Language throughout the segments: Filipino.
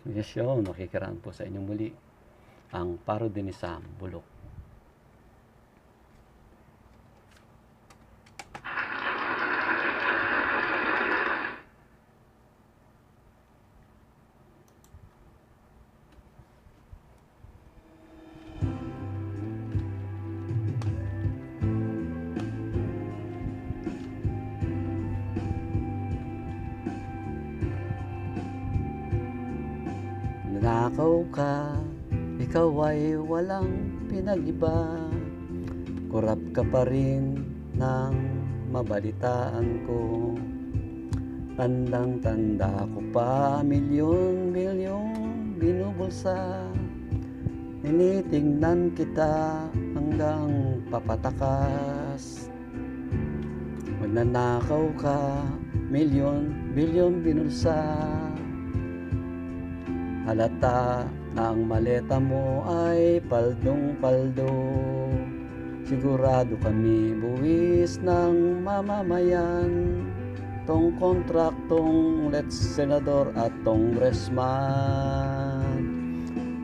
Yes yun, nakikiraan po sa inyong muli ang parody ni Sam, Bulok. Nanakaw ka, ikaw ay walang pinag-iba. Kurap ka pa rin ng mabalitaan ko. Tandang-tanda ko pa, milyon-milyong binubulsa. Tinitingnan kita hanggang papatakas. Magnanakaw ka, milyon-bilyon binulsa. Halata na ang maleta mo ay paldong-paldo. Sigurado kami buwis ng mamamayan. Tong kontraktong let's senador at congressman.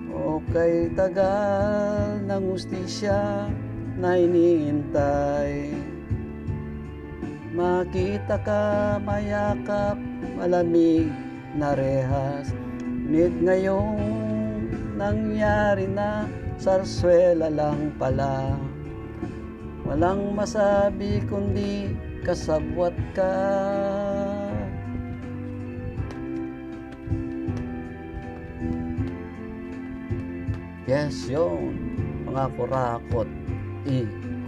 O kay tagal ng hustisya na iniintay. Makita ka, mayakap, malamig na rehas. Ngunit ngayong nangyari na, sarswela lang pala. Walang masabi kundi kasabwat ka. Yes, yun. Mga kurakot,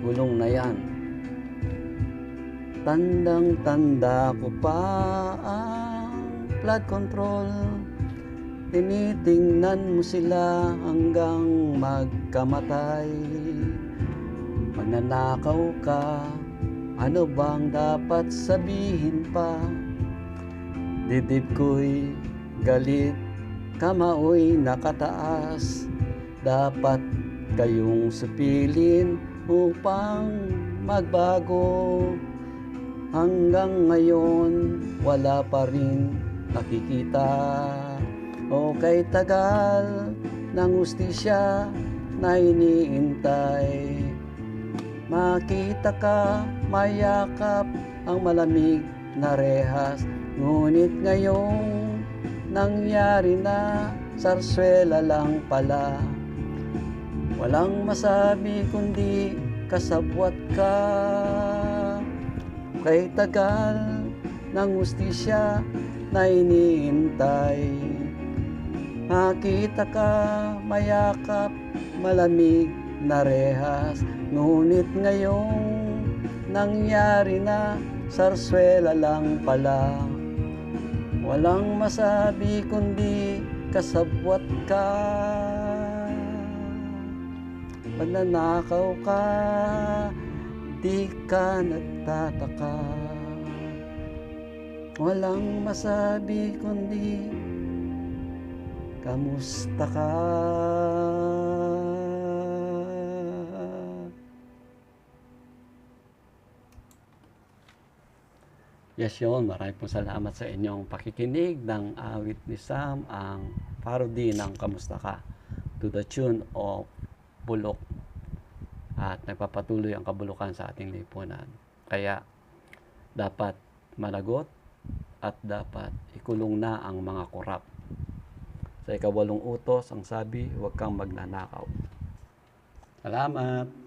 kulong na yan. Tandang-tanda ko pa ang flood control. Tinitingnan mo sila hanggang magkamatay. Mananakaw ka, ano bang dapat sabihin pa? Dibdib ko'y galit, kamaoy nakataas. Dapat kayong supilin upang magbago. Hanggang ngayon, wala pa rin nakikita. O kay tagal ng hustisya na iniintay. Makita ka, mayakap ang malamig na rehas. Ngunit ngayong nangyari na, sarswela lang pala. Walang masabi kundi kasabwat ka. Kay tagal ng hustisya na iniintay. Makita ka, mayakap, malamig na rehas. Ngunit ngayong nangyari na, sarswela lang pala. Walang masabi kundi kasabwat ka. Magnanakaw ka, di ka nagtataka. Walang masabi kundi kamusta ka? Yes yun, maraming pong salamat sa inyong pakikinig ng awit ni Sam, ang parody ng Kamusta Ka, to the tune of Bulok. At nagpapatuloy ang kabulukan sa ating lipunan. Kaya dapat managot at dapat ikulong na ang mga korap. Sa 8 utos, ang sabi, huwag kang magnanakaw. Salamat!